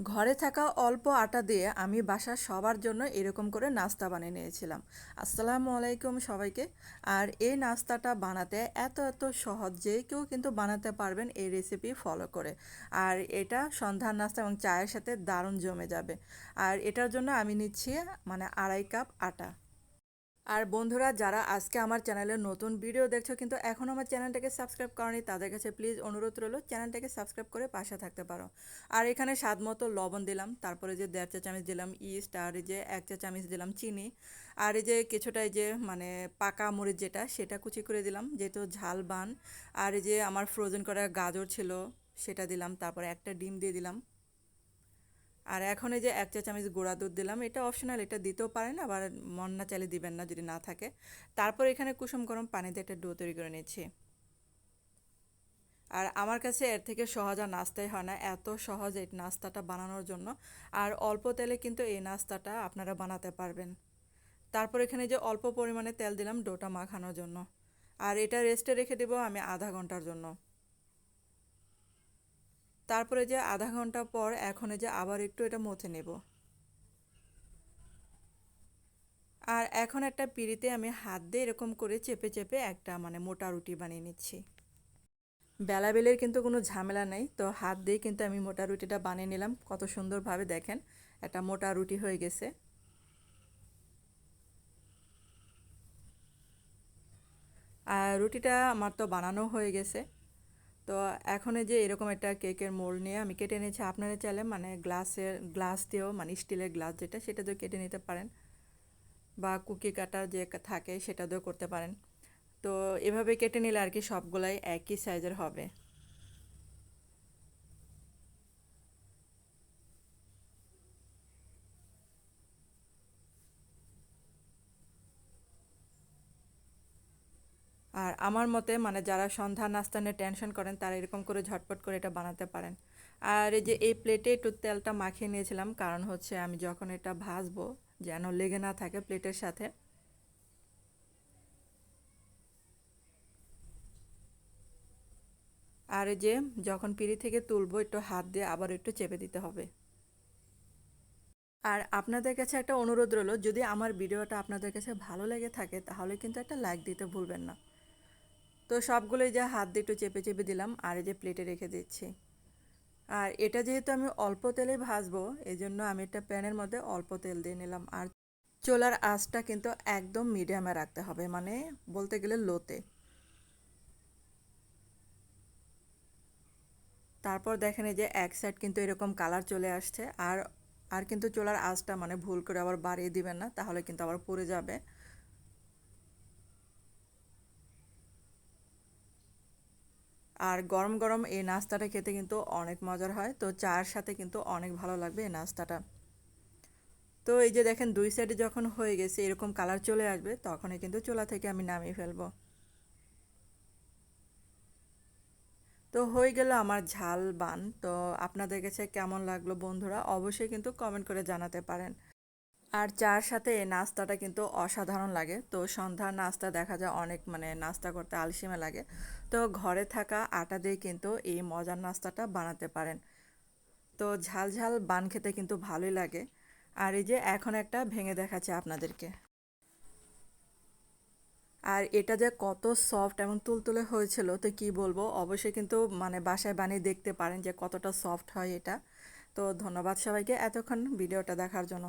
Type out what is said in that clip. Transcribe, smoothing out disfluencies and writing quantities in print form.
ঘরে থাকা অল্প আটা দিয়ে আমি বাসার সবার জন্য এরকম করে নাস্তা বানিয়ে নিয়েছিলাম। আসসালামু আলাইকুম সবাইকে। আর এই নাস্তাটা বানাতে এত এত সহজ যে কেউ কিন্তু বানাতে পারবেন এই রেসিপি ফলো করে। আর এটা সন্ধ্যার নাস্তা এবং চায়ের সাথে দারুণ জমে যাবে। আর এটার জন্য আমি নিচ্ছি মানে 2.5 কাপ আটা। আর বন্ধুরা যারা আজকে আমার চ্যানেলে নতুন ভিডিও দেখছো কিন্তু এখনও আমার চ্যানেলটাকে সাবস্ক্রাইব করনি তাদের কাছে প্লিজ অনুরোধ রইল চ্যানেলটাকে সাবস্ক্রাইব করে পাশে থাকতে পারো। আর এখানে স্বাদ মতো লবণ দিলাম, তারপরে যে 1.5 চা চামচ দিলাম ইস্ট, আর এই যে 1 চা চামচ দিলাম চিনি, আর এই যে কিছুটা এই যে মানে পাকা মরিচ যেটা সেটা কুচি করে দিলাম যেহেতু ঝাল বান। আর এই যে আমার ফ্রোজেন করা গাজর ছিল সেটা দিলাম, তারপরে একটা ডিম দিয়ে দিলাম। আর এখন এই যে 1 চা চামচ গুঁড়া দুধ দিলাম, এটা অপশনাল, এটা দিতেও পারেন আবার মন না চাইলে দিবেন না যদি না থাকে। তারপর এখানে কুসুম গরম পানিতে একটা ডো তৈরি করে নিচ্ছি। আর আমার কাছে এর থেকে সহজ আর নাস্তাই হয় না, এত সহজ এই নাস্তাটা বানানোর জন্য। আর অল্প তেলে কিন্তু এই নাস্তাটা আপনারা বানাতে পারবেন। তারপর এখানে যে অল্প পরিমাণে তেল দিলাম ডোটা মাখানোর জন্য। আর এটা রেস্টে রেখে দেবো আমি আধা ঘন্টার জন্য। তারপরে যে আধা ঘন্টা পর এখন এই যে আবার একটু এটা মথে নেব। আর এখন একটা পিঁড়িতে আমি হাত দিয়ে এরকম করে চেপে চেপে একটা মানে মোটা রুটি বানিয়ে নিচ্ছি। বেলাবেলির কিন্তু কোনো ঝামেলা নেই, তো হাত দিয়ে কিন্তু আমি মোটা রুটিটা বানিয়ে নিলাম, কত সুন্দরভাবে দেখেন একটা মোটা রুটি হয়ে গেছে। আর রুটিটা আমার তো বানানো হয়ে গেছে। তো এখন এই যে এরকম একটা কেকের মোল্ড নিয়ে আমি কেটে নিয়েছি, আপনারা চাইলে মানে গ্লাস দিয়েও মানে স্টিলের গ্লাস যেটা সেটা দিয়েও কেটে নিতে পারেন, বা কুকি কাটার যে থাকে সেটা দিয়েও করতে পারেন। তো এভাবে কেটে নিলে আর কি সবগুলাই একই সাইজের হবে। আর আমার মতে মানে যারা সন্ধ্যা নাস্তা নিয়ে টেনশন করেন তারা এরকম করে ঝটপট করে এটা বানাতে পারেন। আর এই যে এই প্লেটে একটু তেলটা মাখিয়ে নিয়েছিলাম, কারণ হচ্ছে আমি যখন এটা ভাজবো যেন লেগে না থাকে প্লেটের সাথে। আর এই যে যখন পিঁড়ি থেকে তুলবো একটু হাত দিয়ে আবার একটু চেপে দিতে হবে। আর আপনাদের কাছে একটা অনুরোধ রইল, যদি আমার ভিডিওটা আপনাদের কাছে ভালো লেগে থাকে তাহলে কিন্তু একটা লাইক দিতে ভুলবেন না। তো সবগুলোই যে হাত দিয়ে একটু চেপে চেপে দিলাম আর এই যে প্লেটে রেখে দিচ্ছি। আর এটা যেহেতু আমি অল্প তেলে ভাজবো এই জন্য আমি একটা প্যানের মধ্যে অল্প তেল দিয়ে নিলাম। আর চুলার আঁচটা কিন্তু একদম মিডিয়ামে রাখতে হবে, মানে বলতে গেলে লোতে। তারপর দেখেন এই যে এক সাইড কিন্তু এরকম কালার চলে আসছে। আর আর কিন্তু চুলার আঁচটা মানে ভুল করে আবার বাড়িয়ে দিবেন না, তাহলে কিন্তু আবার পুড়ে যাবে। আর গরম গরম এই নাস্তাটা খেতে কিন্তু অনেক মজার হয়, তো চার সাথে কিন্তু অনেক ভালো লাগবে এই নাস্তাটা। তো এই যে দেখেন দুই সাইডে যখন হয়ে গেছে এরকম কালার চলে আসবে তখনই কিন্তু চুলা থেকে আমি নামিয়ে ফেলবো। তো হয়ে গেল আমার ঝাল বান। তো আপনাদের কাছে কেমন লাগলো বন্ধুরা অবশ্যই কিন্তু কমেন্ট করে জানাতে পারেন। আর চার সাথে এই নাস্তাটা কিন্তু অসাধারণ লাগে। তো সন্ধ্যার নাস্তা দেখা যায় অনেক মানে নাস্তা করতে আলসেমি লাগে, তো ঘরে থাকা আটা দিয়ে কিন্তু এই মজার নাস্তাটা বানাতে পারেন। তো ঝাল ঝাল বান খেতে কিন্তু ভালোই লাগে। আর এই যে এখন একটা ভেঙে দেখাচ্ছে আপনাদেরকে। আর এটা যে কত সফট এবং তুলতুলে হয়েছিল তো কি বলবো, অবশ্যই কিন্তু মানে বাসায় বানিয়ে দেখতে পারেন যে কতটা সফট হয় এটা। তো ধন্যবাদ সবাইকে এতক্ষণ ভিডিওটা দেখার জন্য।